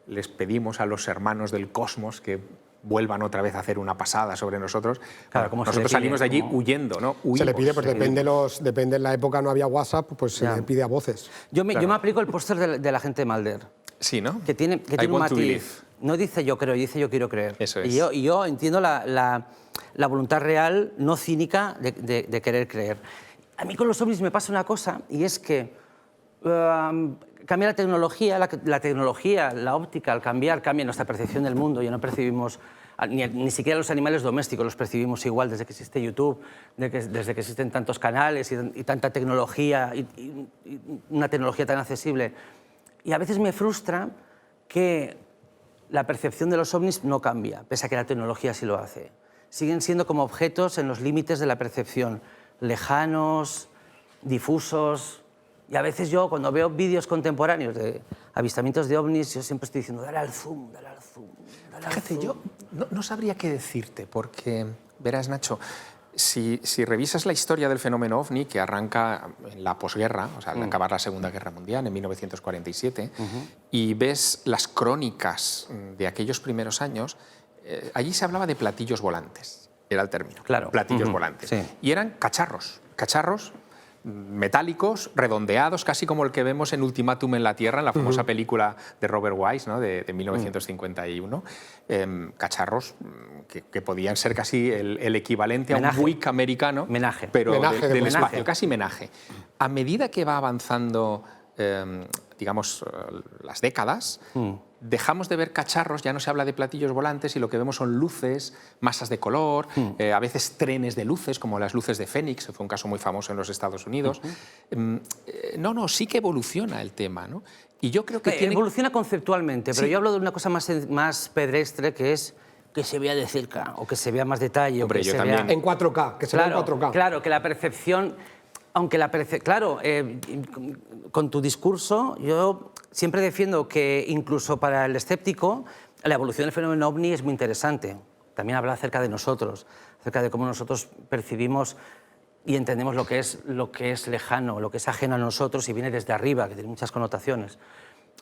les pedimos a los hermanos del cosmos que vuelvan otra vez a hacer una pasada sobre nosotros. Claro, ¿cómo se le nosotros pide? salimos de allí ¿Cómo? huyendo, ¿no? Se le pide, Huimos. pues depende en la época no había WhatsApp, pues se Ya. le pide a voces. Yo me aplico el póster de la gente de Malder, Sí, ¿no? que tiene I un want to believe. matiz. No dice yo creo, dice yo quiero creer. Eso es. Y yo entiendo la voluntad real, no cínica, de querer creer. A mí con los ovnis me pasa una cosa, y es que cambia la tecnología, la óptica, al cambiar, cambia nuestra percepción del mundo. Ya no percibimos, ni siquiera los animales domésticos los percibimos igual desde que existe YouTube, desde que existen tantos canales y tanta tecnología, y una tecnología tan accesible. Y a veces me frustra que la percepción de los ovnis no cambia, pese a que la tecnología sí lo hace. Siguen siendo como objetos en los límites de la percepción, lejanos, difusos. Y a veces yo, cuando veo vídeos contemporáneos de avistamientos de ovnis, yo siempre estoy diciendo, dale al zoom, dale al zoom, dale al Fíjate, zoom. yo no sabría qué decirte, porque, verás, Nacho, Si revisas la historia del fenómeno OVNI, que arranca en la posguerra, o sea, al acabar la Segunda Guerra Mundial, en 1947, y ves las crónicas de aquellos primeros años, allí se hablaba de platillos volantes, era el término, Claro. platillos volantes. Sí. Y eran cacharros metálicos, redondeados, casi como el que vemos en Ultimátum en la Tierra, en la famosa película de Robert Wise, ¿no? de 1951. Cacharros que podían ser casi el equivalente a Menaje. un Buick americano, Menaje. pero Menaje del de espacio, menaje. casi menaje. A medida que va avanzando, digamos, las décadas, dejamos de ver cacharros, ya no se habla de platillos volantes y lo que vemos son luces, masas de color, a veces trenes de luces, como las luces de Fénix, fue un caso muy famoso en los Estados Unidos. Sí que evoluciona el tema, ¿no? Y yo creo que Evoluciona conceptualmente, pero Sí. yo hablo de una cosa más pedestre, que es que se vea de cerca o que se vea más detalle. Hombre, o que yo se también. vea... En 4K, que se vea en 4K. Claro, que la percepción, aunque la claro, con tu discurso yo siempre defiendo que incluso para el escéptico la evolución del fenómeno OVNI es muy interesante. También habla acerca de nosotros, acerca de cómo nosotros percibimos y entendemos lo que es lejano, lo que es ajeno a nosotros y viene desde arriba, que tiene muchas connotaciones.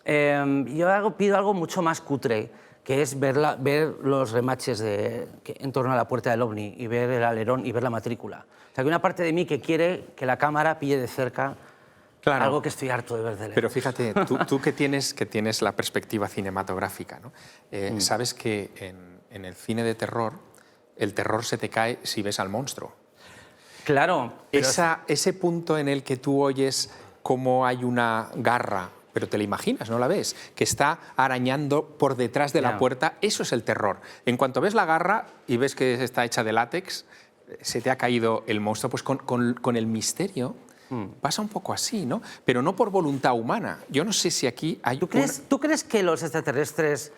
Yo pido algo mucho más cutre, que es ver los remaches en torno a la puerta del OVNI y ver el alerón y ver la matrícula. O sea, que una parte de mí que quiere que la cámara pille de cerca Claro. algo que estoy harto de ver de lejos. Pero fíjate, tú que tienes la perspectiva cinematográfica, ¿no? Sabes que en el cine de terror, el terror se te cae si ves al monstruo. Claro. Pero Ese punto en el que tú oyes cómo hay una garra, pero te la imaginas, no la ves, que está arañando por detrás de la Ya. puerta, eso es el terror. En cuanto ves la garra y ves que está hecha de látex, se te ha caído el monstruo, pues con el misterio pasa un poco así, ¿no? Pero no por voluntad humana. Yo no sé si aquí hay... ¿Tú crees que los extraterrestres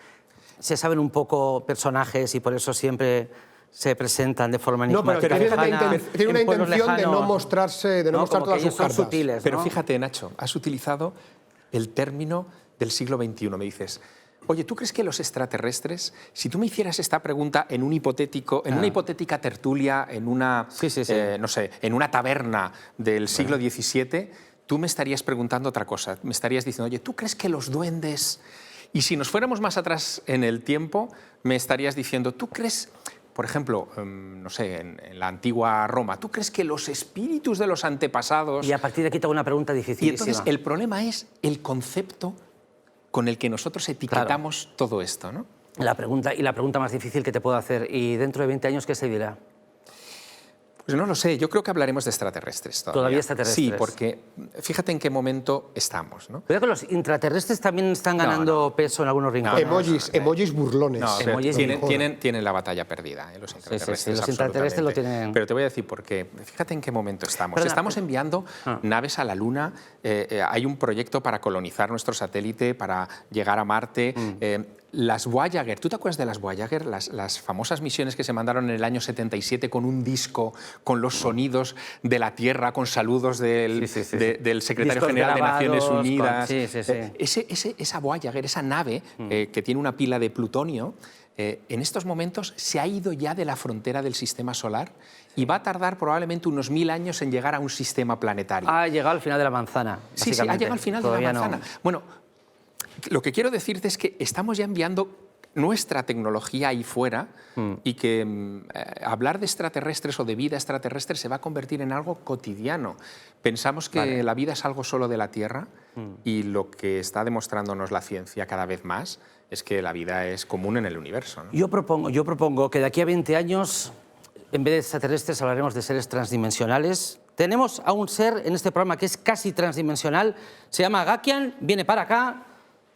se saben un poco personajes y por eso siempre se presentan de forma No, pero enigmática? tiene lejana, una en pueblos intención de no lejanos? mostrarse, de no mostrar Como todas que sus ellos son cartas. sutiles, Pero ¿no? fíjate, Nacho, has utilizado el término del siglo XXI. Me dices, oye, ¿tú crees que los extraterrestres, si tú me hicieras esta pregunta en una hipotética tertulia, en una, Sí. no sé, en una taberna del siglo XVII, tú me estarías preguntando otra cosa. Me estarías diciendo, oye, ¿tú crees que los duendes... Y si nos fuéramos más atrás en el tiempo, me estarías diciendo, ¿tú crees... Por ejemplo, no sé, en la antigua Roma, ¿tú crees que los espíritus de los antepasados... Y a partir de aquí te hago una pregunta Y dificilísima. entonces el problema es el concepto con el que nosotros etiquetamos todo esto, ¿no? La pregunta más difícil que te puedo hacer, ¿y dentro de 20 años qué se dirá? Pues no lo sé, yo creo que hablaremos de extraterrestres todavía. Todavía extraterrestres. Sí, porque fíjate en qué momento estamos, ¿no? Cuidado que los intraterrestres también están ganando peso en algunos rincones. Emojis burlones. No, pero Emojis tienen la batalla perdida, los intraterrestres. los intraterrestres lo absolutamente. tienen. Pero te voy a decir por qué. Fíjate en qué momento estamos. Perdona, Estamos enviando naves a la Luna, hay un proyecto para colonizar nuestro satélite, para llegar a Marte. Las Voyager, ¿tú te acuerdas de las Voyager? Las famosas misiones que se mandaron en el año 77 con un disco, con los sonidos de la Tierra, con saludos del secretario Discos general de Naciones grabados, Unidas. sí. Esa Voyager, esa nave que tiene una pila de plutonio, en estos momentos se ha ido ya de la frontera del sistema solar y va a tardar probablemente unos 1000 años en llegar a un sistema planetario. Ha llegado al final de la manzana. Sí, ha llegado al final Todavía de la no. manzana. Bueno, lo que quiero decirte es que estamos ya enviando nuestra tecnología ahí fuera y que hablar de extraterrestres o de vida extraterrestre se va a convertir en algo cotidiano. Pensamos que la vida es algo solo de la Tierra y lo que está demostrándonos la ciencia cada vez más es que la vida es común en el universo, ¿no? Yo propongo que de aquí a 20 años, en vez de extraterrestres, hablaremos de seres transdimensionales. Tenemos a un ser en este programa que es casi transdimensional, se llama Gakian, viene para acá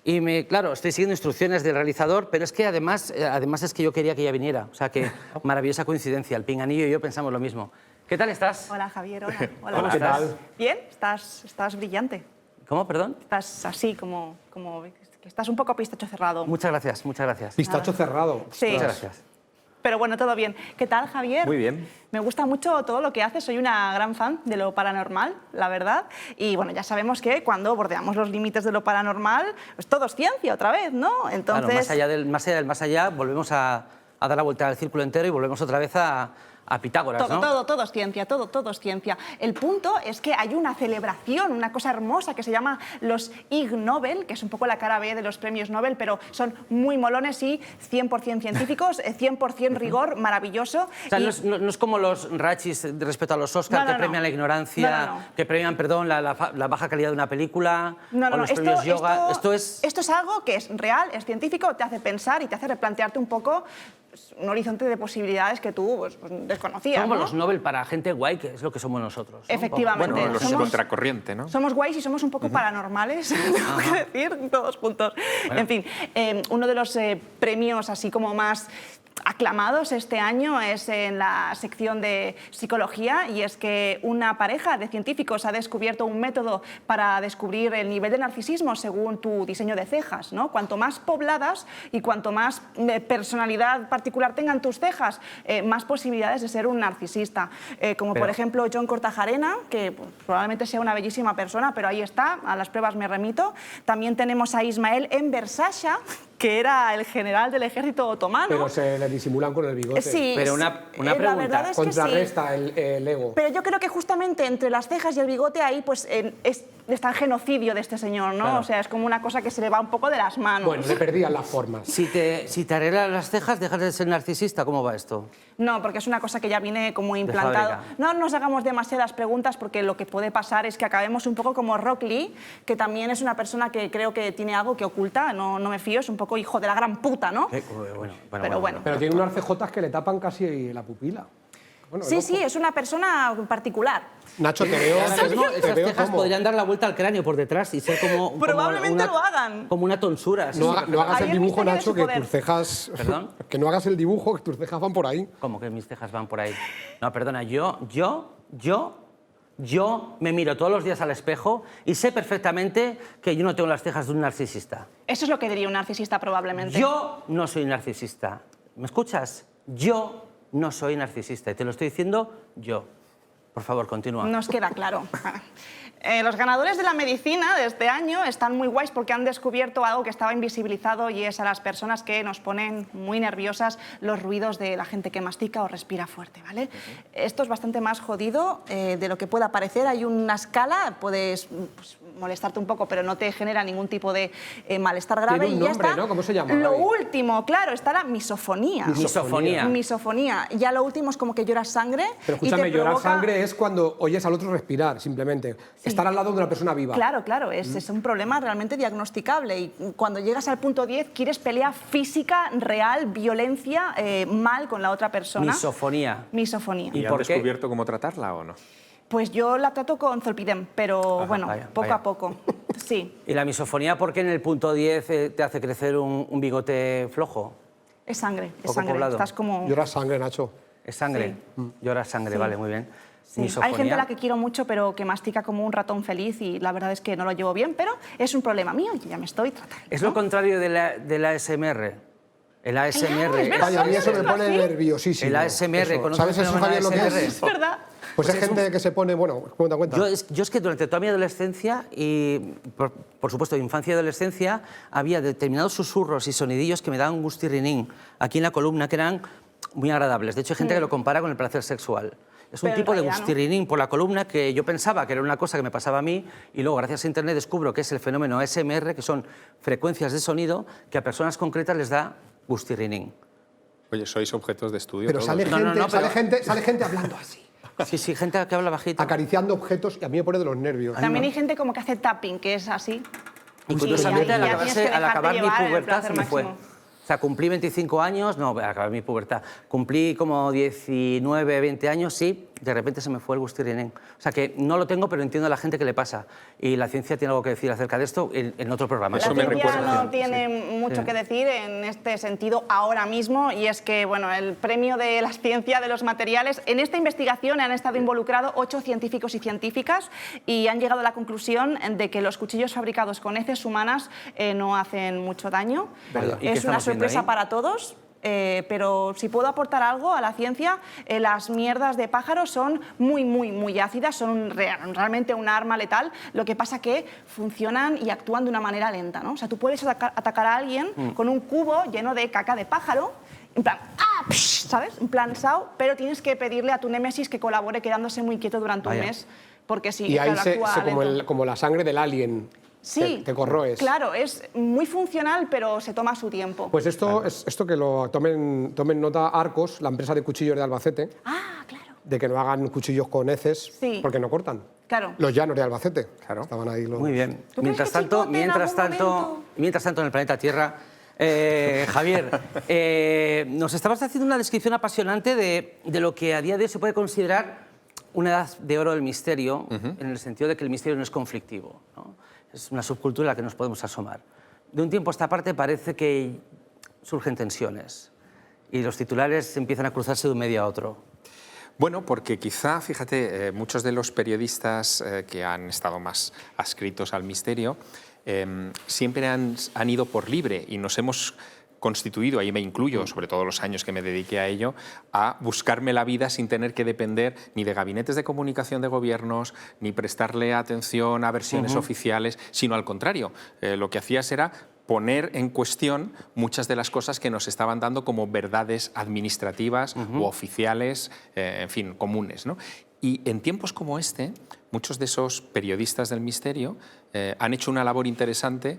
y claro, estoy siguiendo instrucciones del realizador, pero es que además es que yo quería que ella viniera. O sea que maravillosa coincidencia, el Pinganillo y yo pensamos lo mismo. ¿Qué tal estás? Hola, Javier. Hola. Hola, ¿qué tal? Bien, estás brillante. ¿Cómo, perdón? Estás así, como que estás un poco a pistacho cerrado. Muchas gracias, muchas gracias. Pistacho cerrado. Sí. Muchas gracias. Pero bueno, todo bien. ¿Qué tal, Javier? Muy bien. Me gusta mucho todo lo que haces. Soy una gran fan de lo paranormal, la verdad. Y bueno, ya sabemos que cuando bordeamos los límites de lo paranormal, pues todo es ciencia otra vez, ¿no? Entonces... Claro, más allá del más allá, volvemos a dar la vuelta al círculo entero y volvemos otra vez a a Pitágoras, ¿no? Todo es ciencia, todo es ciencia. El punto es que hay una celebración, una cosa hermosa que se llama los Ig Nobel, que es un poco la cara B de los premios Nobel, pero son muy molones y 100% científicos, 100% rigor, maravilloso. O sea, no es como los rachis respecto a los Oscars que premian la ignorancia, que premian, perdón, la baja calidad de una película, o los premios yoga. Esto es algo que es real, es científico, te hace pensar y te hace replantearte un poco un horizonte de posibilidades que tú pues, desconocías. Somos ¿no? los Nobel para gente guay, que es lo que somos nosotros, ¿no? Efectivamente. Bueno, los contracorriente, ¿no? Somos guays y somos un poco paranormales, tengo que decir, todos juntos. Bueno. En fin, uno de los premios así como más aclamados este año es en la sección de psicología, y es que una pareja de científicos ha descubierto un método para descubrir el nivel de narcisismo según tu diseño de cejas, ¿no? Cuanto más pobladas y cuanto más personalidad particular tengan tus cejas, más posibilidades de ser un narcisista. Como por ejemplo John Kortajarena, que pues, probablemente sea una bellísima persona, pero ahí está, a las pruebas me remito. También tenemos a Ismael Enver Sasha, que era el general del ejército otomano. Pero se le disimulan con el bigote. Sí, pero una pregunta, verdad es contrarresta que sí. el ego. Pero yo creo que justamente entre las cejas y el bigote ahí pues está el genocidio de este señor, ¿no? Claro. O sea, es como una cosa que se le va un poco de las manos. Bueno, le perdían las formas. Si te arreglas las cejas, dejas de ser narcisista. ¿Cómo va esto? No, porque es una cosa que ya viene como implantado. No nos hagamos demasiadas preguntas porque lo que puede pasar es que acabemos un poco como Rock Lee, que también es una persona que creo que tiene algo que oculta, no me fío, es un poco hijo de la gran puta, ¿no? Bueno. Pero tiene unas cejotas que le tapan casi la pupila. Bueno, sí, es una persona particular. Nacho, te veo. Esas cejas podrían dar la vuelta al cráneo por detrás y ser como. Probablemente lo hagan. Como una tonsura. No hagas el dibujo, Nacho, que tus cejas. ¿Perdón? Que no hagas el dibujo, que tus cejas van por ahí. ¿Cómo que mis cejas van por ahí? No, perdona, yo me miro todos los días al espejo y sé perfectamente que yo no tengo las cejas de un narcisista. Eso es lo que diría un narcisista probablemente. Yo no soy narcisista. ¿Me escuchas? Yo no soy narcisista y te lo estoy diciendo yo. Por favor, continúa. Nos queda claro. Los ganadores de la medicina de este año están muy guays porque han descubierto algo que estaba invisibilizado, y es a las personas que nos ponen muy nerviosas los ruidos de la gente que mastica o respira fuerte, ¿vale? Esto es bastante más jodido de lo que pueda parecer. Hay una escala, puedes pues, molestarte un poco, pero no te genera ningún tipo de malestar grave. Tiene un nombre, ya está. ¿no? ¿Cómo se llama? Lo último, claro, está la misofonía. Misofonía. Misofonía. Ya lo último es como que lloras sangre. Pero escúchame, y te llorar provoca... sangre es cuando oyes al otro respirar, simplemente. Estar al lado de una persona viva. Claro, es un problema realmente diagnosticable, y cuando llegas al punto 10 quieres pelea física, real, violencia, mal con la otra persona. Misofonía. Misofonía. ¿Y han descubierto cómo tratarla o no? Pues yo la trato con Zolpidem, pero bueno, poco a poco. Sí. ¿Y la misofonía por qué en el punto 10 te hace crecer un bigote flojo? Es sangre, es Poco sangre. poblado. Estás como... Lloras sangre, Nacho. ¿Es sangre? Lloras sangre, vale, muy bien. Sí. Hay gente a la que quiero mucho, pero que mastica como un ratón feliz, y la verdad es que no lo llevo bien, pero es un problema mío y ya me estoy tratando. Es lo contrario de la ASMR. El ASMR. Claro, es verdad. Vaya, a mí eso me pone ¿Así? nerviosísimo. El ASMR, ¿conoces ¿Sabes eso, Javier, lo que es? Es verdad. Pues hay gente que se pone, bueno, cuenta. Yo es que durante toda mi adolescencia y, por supuesto, infancia y adolescencia, había determinados susurros y sonidillos que me daban gustirrinín aquí en la columna, que eran muy agradables. De hecho, hay gente que lo compara con el placer sexual. Es un Pero tipo de en realidad, gustirrinín por la columna que yo pensaba que era una cosa que me pasaba a mí, y luego, gracias a Internet, descubro que es el fenómeno ASMR, que son frecuencias de sonido que a personas concretas les da gustirrinín. Oye, sois objetos de estudio Pero todos. sale gente hablando así, Sí, gente que habla bajito. acariciando objetos, y a mí me pone de los nervios. También hay gente como que hace tapping, que es así. Y curiosamente, ahí al ya tienes que acabar mi dejarte llevar en el pubertad, placer se me fue. máximo. O sea, cumplí 25 años, no, al acabar mi pubertad, cumplí como 19, 20 años, sí, de repente se me fue el gustirrinín. O sea, que no lo tengo, pero entiendo a la gente que le pasa. Y la ciencia tiene algo que decir acerca de esto en otro programa. La ciencia no tiene mucho que decir en este sentido ahora mismo, y es que bueno, el premio de la ciencia de los materiales, en esta investigación han estado involucrados 8 científicos y científicas, y han llegado a la conclusión de que los cuchillos fabricados con heces humanas no hacen mucho daño. Es una sorpresa para todos. Pero si puedo aportar algo a la ciencia, las mierdas de pájaros son muy ácidas, son realmente un arma letal. Lo que pasa que funcionan y actúan de una manera lenta, ¿no? O sea, tú puedes atacar a alguien con un cubo lleno de caca de pájaro, en plan, ¡ah! ¿sabes? En plan SAO, pero tienes que pedirle a tu némesis que colabore quedándose muy quieto durante un mes, porque si Y ahí actúa lento. como la sangre del alien. Sí, que corroes. claro, es muy funcional, pero se toma su tiempo. Pues esto que lo tomen nota Arcos, la empresa de cuchillos de Albacete, Ah, claro. de que no hagan cuchillos con heces, Sí. porque no cortan. Claro. Los llanos de Albacete. Claro. Estaban ahí los... Muy bien. ¿Tú crees que Chicote en algún momento? Mientras tanto en el planeta Tierra, Javier, nos estabas haciendo una descripción apasionante de lo que a día de hoy se puede considerar una edad de oro del misterio, en el sentido de que el misterio no es conflictivo, ¿no? Es una subcultura a la que nos podemos asomar. De un tiempo a esta parte parece que surgen tensiones y los titulares empiezan a cruzarse de un medio a otro. Bueno, porque quizá, fíjate, muchos de los periodistas que han estado más adscritos al misterio siempre han ido por libre y nos hemos constituido, ahí me incluyo, sobre todo los años que me dediqué a ello, a buscarme la vida sin tener que depender ni de gabinetes de comunicación de gobiernos, ni prestarle atención a versiones oficiales, sino al contrario. Lo que hacías era poner en cuestión muchas de las cosas que nos estaban dando como verdades administrativas u oficiales, en fin, comunes, ¿no? Y en tiempos como este, muchos de esos periodistas del misterio han hecho una labor interesante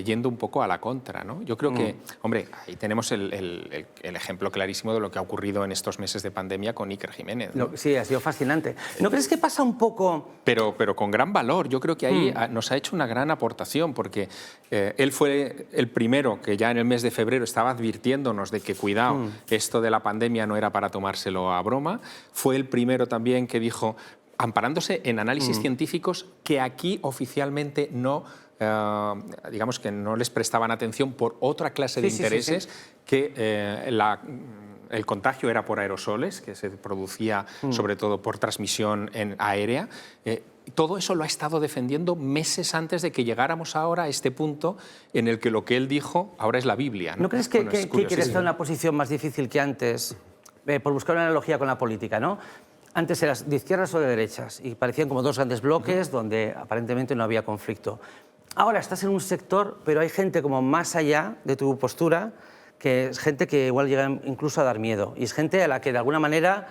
yendo un poco a la contra, ¿no? Yo creo que, hombre, ahí tenemos el ejemplo clarísimo de lo que ha ocurrido en estos meses de pandemia con Iker Jiménez, ¿no? Sí, ha sido fascinante. ¿No crees que pasa un poco...? Pero con gran valor. Yo creo que ahí nos ha hecho una gran aportación, porque él fue el primero que ya en el mes de febrero estaba advirtiéndonos de que, cuidado, esto de la pandemia no era para tomárselo a broma. Fue el primero también que dijo, amparándose en análisis científicos, que aquí oficialmente no... digamos que no les prestaban atención por otra clase de intereses, que el contagio era por aerosoles, que se producía sobre todo por transmisión aérea. Todo eso lo ha estado defendiendo meses antes de que llegáramos ahora a este punto en el que lo que él dijo ahora es la Biblia, ¿no? ¿No crees que Bueno, es Iker curioso. está en una posición más difícil que antes, por buscar una analogía con la política, ¿no? Antes eras de izquierdas o de derechas y parecían como dos grandes bloques donde aparentemente no había conflicto. Ahora estás en un sector, pero hay gente como más allá de tu postura, que es gente que igual llega incluso a dar miedo. Y es gente a la que de alguna manera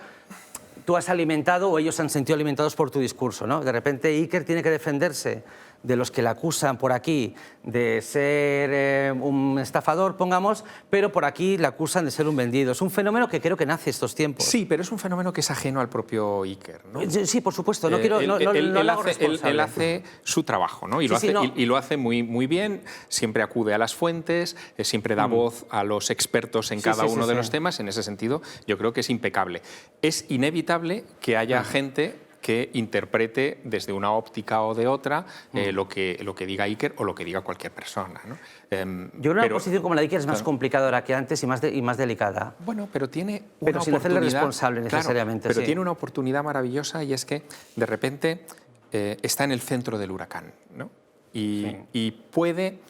tú has alimentado o ellos han sentido alimentados por tu discurso, ¿no? De repente Iker tiene que defenderse de los que le acusan por aquí de ser un estafador, pongamos, pero por aquí le acusan de ser un vendido. Es un fenómeno que creo que nace estos tiempos. Sí, pero es un fenómeno que es ajeno al propio Iker, ¿no? Sí, por supuesto. No quiero, no lo hago responsable. Él hace su trabajo, ¿no? Y lo hace muy, muy bien, siempre acude a las fuentes, siempre da voz a los expertos en cada uno de los temas. En ese sentido, yo creo que es impecable. Es inevitable que haya gente que interprete desde una óptica o de otra lo que diga Iker o lo que diga cualquier persona, ¿no? Yo creo que una posición como la de Iker es más complicadora que antes y más delicada. Bueno, pero tiene una Pero sin hacerle oportunidad, responsable necesariamente. Pero sí. tiene una oportunidad maravillosa y es que de repente está en el centro del huracán, ¿no? Y puede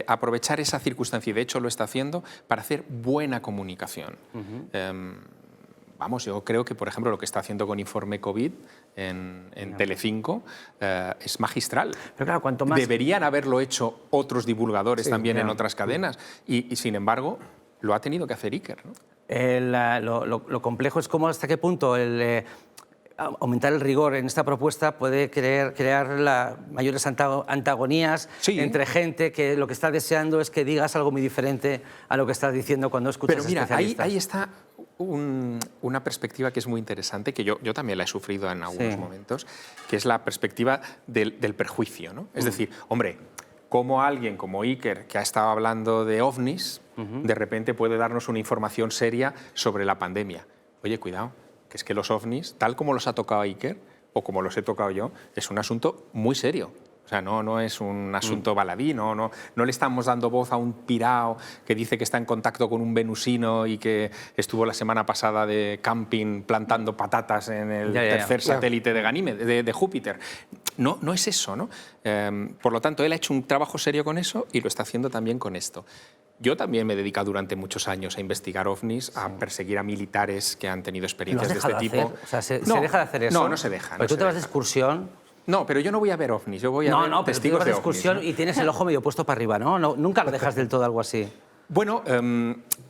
aprovechar esa circunstancia, y de hecho lo está haciendo, para hacer buena comunicación. Vamos, yo creo que, por ejemplo, lo que está haciendo con Informe COVID en Telecinco es magistral. Pero claro, cuanto más... Deberían haberlo hecho otros divulgadores también en otras cadenas. Y, sin embargo, lo ha tenido que hacer Iker, ¿no? Lo complejo es cómo hasta qué punto aumentar el rigor en esta propuesta puede crear mayores antagonías entre gente que lo que está deseando es que digas algo muy diferente a lo que estás diciendo cuando escuchas Pero mira, especialistas. ahí está una perspectiva que es muy interesante, que yo también la he sufrido en algunos momentos, que es la perspectiva del perjuicio, ¿no? Es decir, hombre, cómo alguien como Iker, que ha estado hablando de ovnis, de repente puede darnos una información seria sobre la pandemia. Oye, cuidado, que es que los ovnis, tal como los ha tocado Iker, o como los he tocado yo, es un asunto muy serio. O sea, no es un asunto baladí, no le estamos dando voz a un pirao que dice que está en contacto con un venusino y que estuvo la semana pasada de camping plantando patatas en el tercer satélite de Ganímedes, de Júpiter. No es eso, ¿no? Por lo tanto, él ha hecho un trabajo serio con eso y lo está haciendo también con esto. Yo también me he dedicado durante muchos años a investigar ovnis, a perseguir a militares que han tenido experiencias de este tipo. O sea, ¿se deja de hacer eso? No se deja. Pero tú te vas de excursión... No, pero yo no voy a ver ovnis, yo voy a ver pero tú testigos vas de de excursión ovnis, ¿no? y tienes el ojo medio puesto para arriba, ¿no? Nunca lo dejas del todo algo así. Bueno,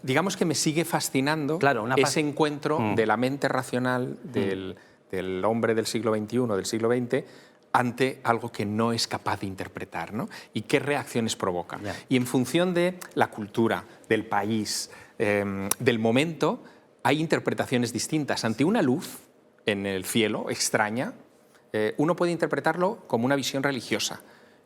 digamos que me sigue fascinando ese encuentro de la mente racional del hombre del siglo XXI, del siglo XX, ante algo que no es capaz de interpretar, ¿no? Y qué reacciones provoca. Y en función de la cultura, del país, del momento, hay interpretaciones distintas. Ante una luz en el cielo extraña, uno puede interpretarlo como una visión religiosa.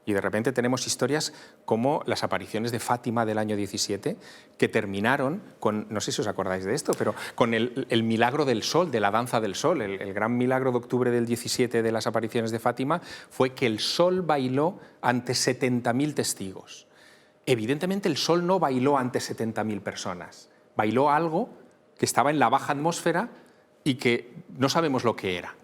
Y de repente tenemos historias como las apariciones de Fátima del año 17, que terminaron con, no sé si os acordáis de esto, pero con el milagro del sol, de la danza del sol. El gran milagro de octubre del 17 de las apariciones de Fátima fue que el sol bailó ante 70.000 testigos. Evidentemente el sol no bailó ante 70.000 personas. Bailó algo que estaba en la baja atmósfera y que no sabemos lo que era.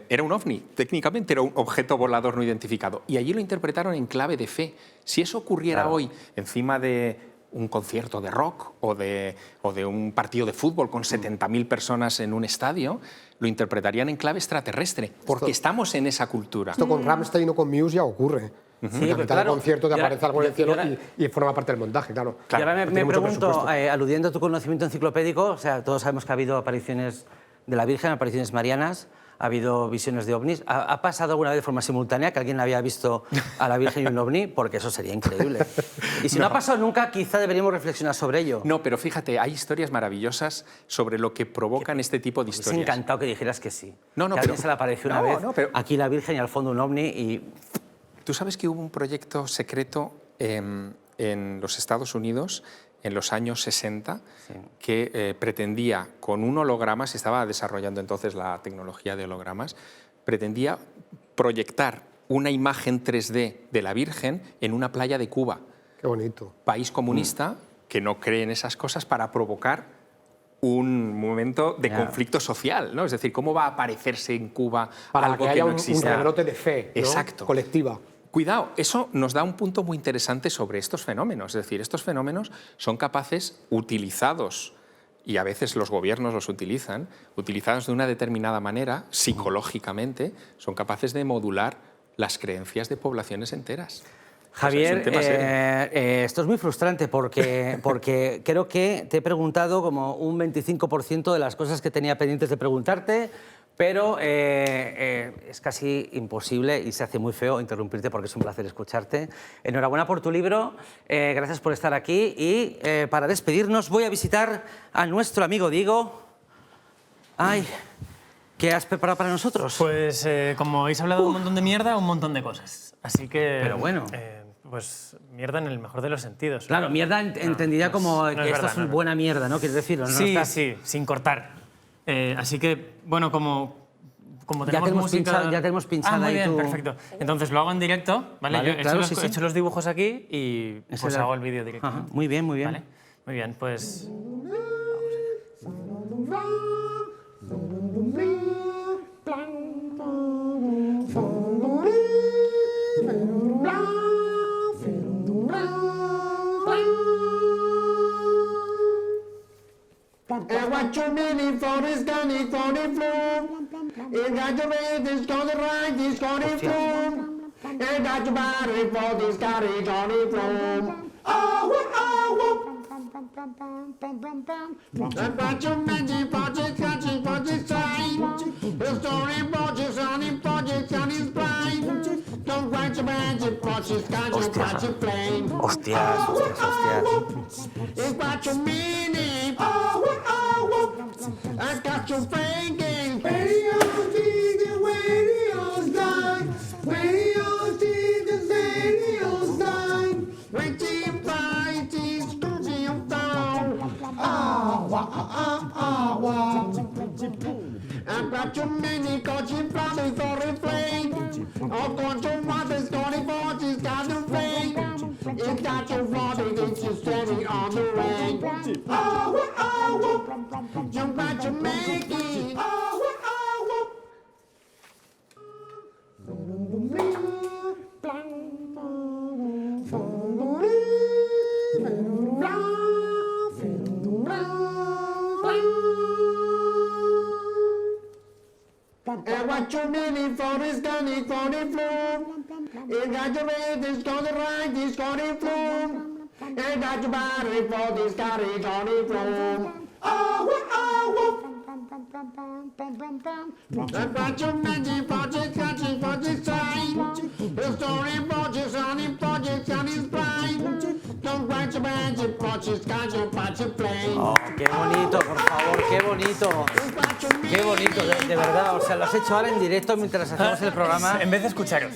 Era un ovni, técnicamente era un objeto volador no identificado. Y allí lo interpretaron en clave de fe. Si eso ocurriera hoy encima de un concierto de rock o de un partido de fútbol con 70.000 personas en un estadio, lo interpretarían en clave extraterrestre, porque estamos en esa cultura. Esto con Rammstein o con Muse ya ocurre. Sí, en la mitad del concierto te aparece algo en el cielo y forma parte del montaje, claro. Y ahora me pregunto, aludiendo a tu conocimiento enciclopédico, o sea, todos sabemos que ha habido apariciones de la Virgen, apariciones marianas, ha habido visiones de ovnis. ¿Ha pasado alguna vez de forma simultánea que alguien había visto a la Virgen y un ovni? Porque eso sería increíble. Y si no ha pasado nunca, quizá deberíamos reflexionar sobre ello. No, pero fíjate, hay historias maravillosas sobre lo que provocan este tipo de historias. Me encantado que dijeras que sí. No, que pero alguien se le apareció una vez, aquí la Virgen y al fondo un ovni y... Tú sabes que hubo un proyecto secreto en los Estados Unidos en los años 60 que pretendía, con un holograma, se estaba desarrollando entonces la tecnología de hologramas, pretendía proyectar una imagen 3D de la Virgen en una playa de Cuba. Qué bonito. País comunista que no cree en esas cosas para provocar un momento de conflicto social, ¿no? Es decir, ¿cómo va a aparecerse en Cuba para algo que haya no existe? Un rebrote de fe, ¿no? Exacto. Colectiva. Cuidado, eso nos da un punto muy interesante sobre estos fenómenos. Es decir, estos fenómenos son capaces, utilizados, y a veces los gobiernos los utilizan, utilizados de una determinada manera, psicológicamente, son capaces de modular las creencias de poblaciones enteras. Javier, esto es muy frustrante porque creo que te he preguntado como un 25% de las cosas que tenía pendientes de preguntarte, pero es casi imposible y se hace muy feo interrumpirte porque es un placer escucharte. Enhorabuena por tu libro, gracias por estar aquí y para despedirnos voy a visitar a nuestro amigo Diego. Ay, ¿qué has preparado para nosotros? Pues como habéis hablado un montón de mierda, un montón de cosas. Así que... Pero bueno. Pues mierda en el mejor de los sentidos. Claro, mierda entendida como que esto es buena mierda, ¿no? ¿Quieres decirlo? ¿No? Sí, sí, sin cortar. Así que, bueno, como tenemos música... Ya tenemos pinchada muy ahí bien, tú. perfecto. Entonces lo hago en directo, ¿vale? Vale, Yo claro, he hecho los dibujos aquí y pues hago el vídeo directo. Ajá, muy bien, muy bien. ¿Vale? Muy bien, pues... And what you meaning for this gunny for the floor? It got your red, it's gonna ride, it's gonna floor. And got your body for this gunny gonna floor. And got your magic project, catching project sign. The story projects on it, projects on his blind. Don't write your magic projects, got your project flame. Hostias. It's got your meaning. I got you thinking. Radio's digging, radio's dying. Radio's digging, radio's dying. When she finds she's cruising down. I got you many, cause she probably for a flame. Oh, got your mother's got it for, she's got the flame. It's got your father, and she's standing on the rain. You got your making. And what you meaning for is gunny for the floor? It got your red, it's gonna ride, it's gonna floor. Ain't got your body for this Scotty Johnny flow. I've got your magic project, catching for this time. The story project, honey project, honey's blind. Don't write your magic project, got your project plane. Oh, qué bonito, por favor, qué bonito. Qué bonito, de verdad. O sea, lo has hecho ahora en directo mientras hacemos el programa. En vez de escucharos.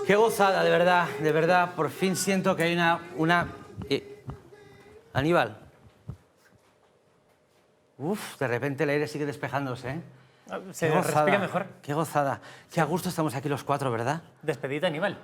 Qué gozada, de verdad, de verdad. Por fin siento que hay una... Aníbal. Uf, de repente el aire sigue despejándose, ¿eh? Se Qué gozada, respira mejor. Qué gozada. Qué a gusto estamos aquí los cuatro, ¿verdad? Despedida, Aníbal.